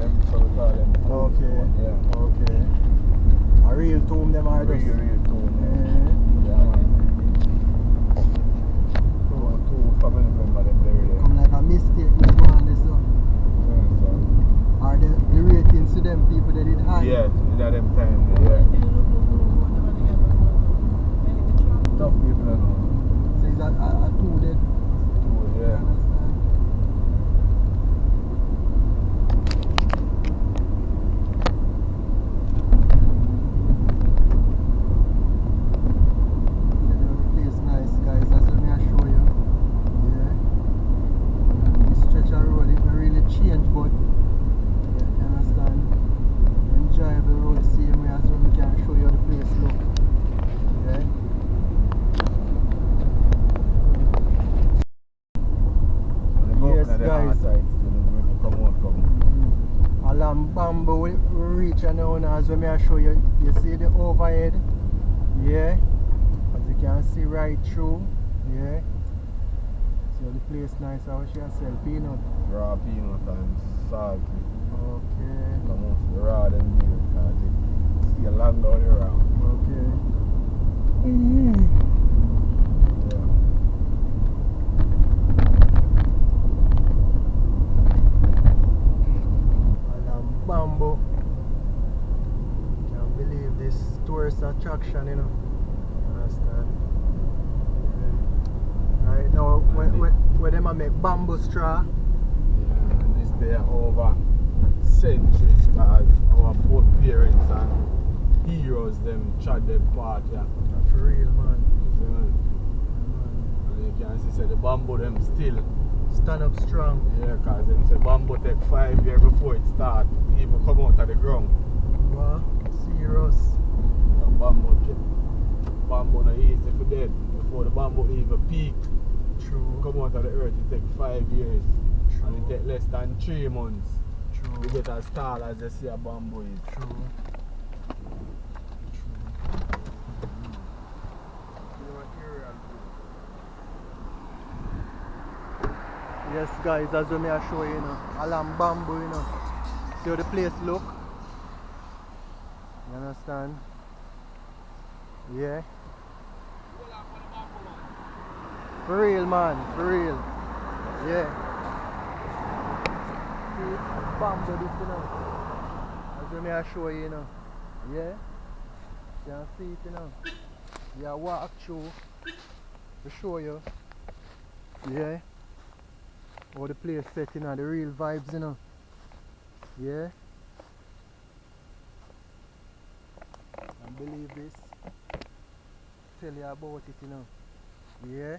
them, so we call them. Okay. Yeah. Okay. A real tomb them are just. Real tomb. Yeah, man. Two family members them buried there. Come like a mistake with one this up. Yeah, so. Are the ratings to them people that did high? Yeah, in them time, yeah. Tough people, I know. So is that a two dead? Two, yeah. Understand? The place nice, guys. That's what I show you. Yeah. This stretch of road, it will really change, but yeah, you understand? Enjoyable road, same way as when we can show you the place look. Yeah. Yes, guys. Along bamboo we reach and now as when I show you, you see the overhead, yeah, as you can see right through, yeah. So the place nice. How should I sell peanut? Raw peanut and salty. Okay. Come on, the raw them deal because it stay long down the round. Okay. Yeah. Along bamboo. Can't believe this tourist attraction, you know. Understand? Yeah. Right now, where them a make bamboo straw. Yeah, and this day over centuries because our foreparents and heroes them trod them part, yeah. For real, man. You see, man? And you can see say the bamboo them still Stand up strong. yeah, cause them say bamboo take 5 years before it start even come out of the ground. Wow, serious. And bamboo not easy for dead. Before the bamboo even peak, True. come out of the earth it take 5 years. True. And it take less than 3 months. True. You get as tall as you see a bamboo is. True. Yes, guys, that's what I show you, you know. Along bamboo, you know. See how the place look? You understand? Yeah. For real, man. For real. Yeah. See, bamboo this, you know. That's what I show you, you know. Yeah. You can see it, you know. Yeah, walk through to show you. Yeah. How the place set, you know, the real vibes, you know. Yeah. And believe this. Tell you about it, you know. Yeah.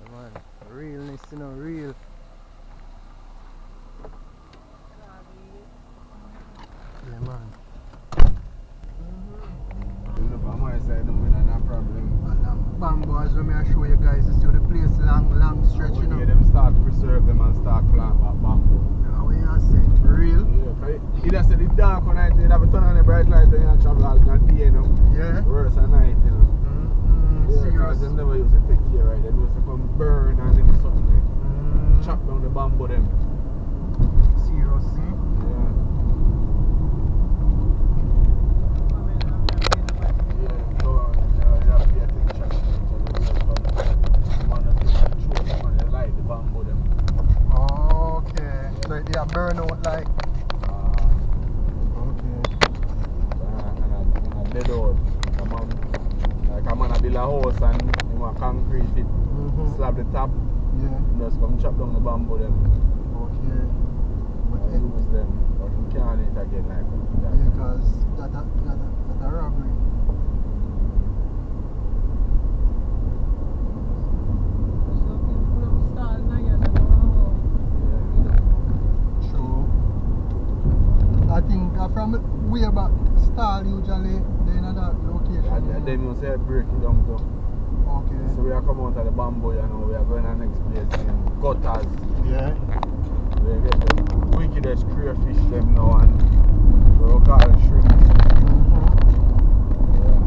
Yeah, man, realness, you know, real. Yeah, man. Look on my side, no problem. Bamboo, as I show you guys, you see the place long stretch, you know. Yeah, them start to preserve them and start plant back bamboo. Yeah, what you say? For real? Yeah, because it just said it's dark one night, you'd have a turn on the bright light and you travel all the day, you know. Yeah. Worse at night, you know. Yeah, Serious. because them never used to take care, right? They used to come burn and them something like chop down the bamboo them. Serious, see? Yeah. Yeah, go on. You have to pay attention. They light the bamboo them. Okay. So they are burn out like. Okay. And a dead out. Like a man a build a house and you want concrete it, slab the top, Yeah. just come chop down the bamboo them. Okay. But And use them, but you can't eat again like that. yeah, because that a robbery. True. I think from way back stall usually they in that location. And then you say break it down too. Okay. So we are coming out of the bamboo, you know, we are going to the next place named Gutters. Yeah. We get the wickedest crayfish them now and we call it shrimp. Yeah.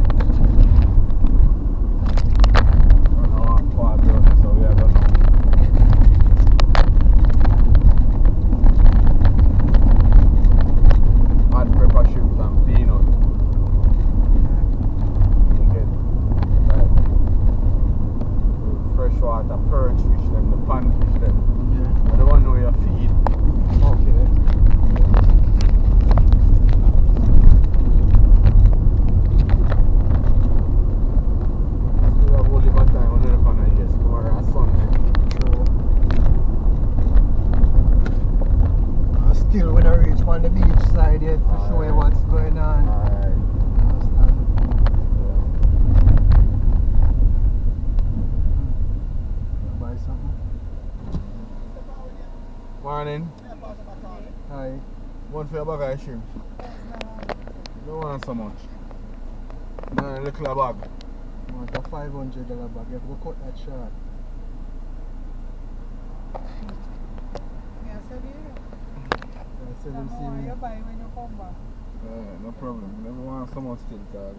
it to show you what's going on. Alright. Understand? Buy something? Morning. Hi. One for your bag of shrimp. Don't want so much. No, a little bag. I want a $500 bag. You have to cut that short. I said him see me. No problem. Never want so much still, cause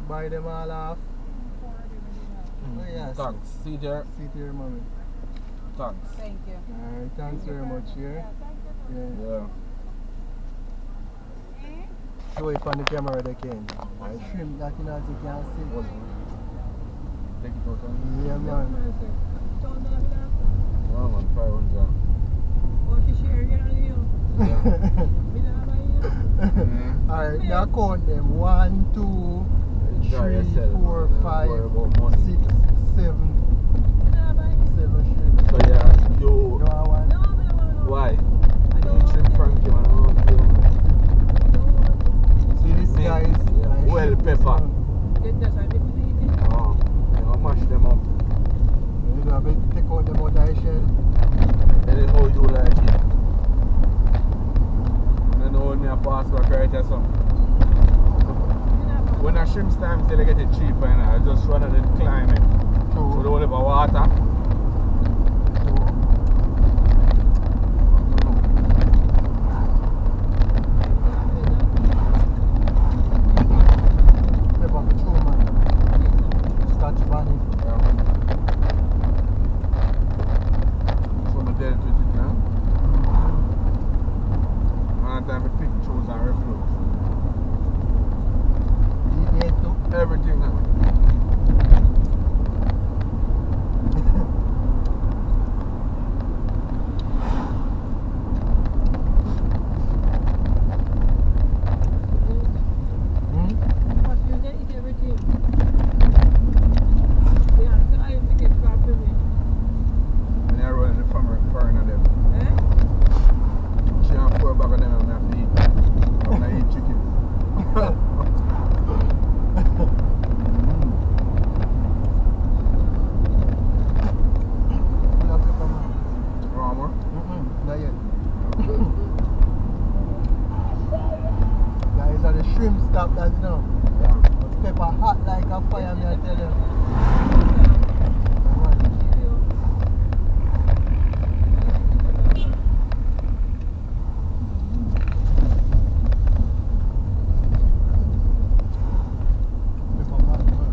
Buy them all off. Oh yes. thanks. See there. See it here, mommy. Thanks. Thank you. Alright, thanks very much, yeah? Yeah. Yeah. Show it on the camera they can. I shrimp that you know as you can see. Take it out on. Yeah, man. Wow, man, 500. Alright, now count them. 1, 2, Enjoy 3, yourself, 4, man. Don't 5, worry about money. 6, 7. 7 shrimp. So yeah, you. You want one? Why? You shrimp Frankie, man. I want you. See this guys? Yeah. I Well shrimp this pepper. one. Oh, you mash them up. You know, take out them out of the shell. Anyhow you like it. And then hold me a password right there, so. When a shrimp time, they get it cheaper, and I just rather than climb it. So they don't have water. Pepper for true, man. Scotch bonnet. Yeah, man. So I'm dealt with it now. And time to pick, choose, and reflux. Eat it too. Everything now. And I run in the foreign of them. She have 4 bags of them and I have to eat. I'm not eat chicken. Full of pepper, man. You want more? Not yet. Guys, are the shrimp stop that now. Yeah. The pepper hot like a fire, me I tell you. Man. Pepper hot, man.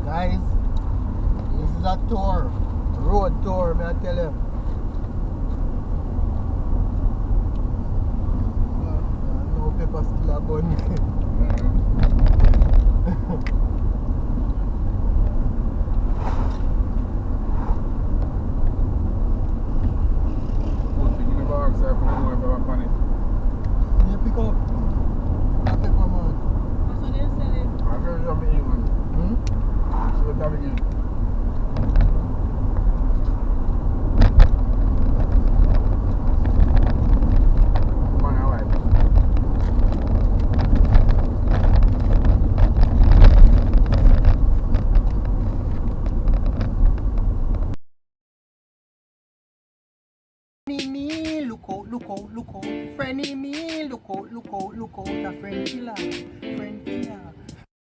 Guys, this is a tour. Road tour, me I tell you. No pepper still a bun. Good thing in the bag, so I put more pepper on it. You pick up a pepper, man. I feel you have to eat, man. So you have to eat. Come on, alright. Friendly me, look out, look out, look out. Friendly me, look out, look out, look out. A friend killer.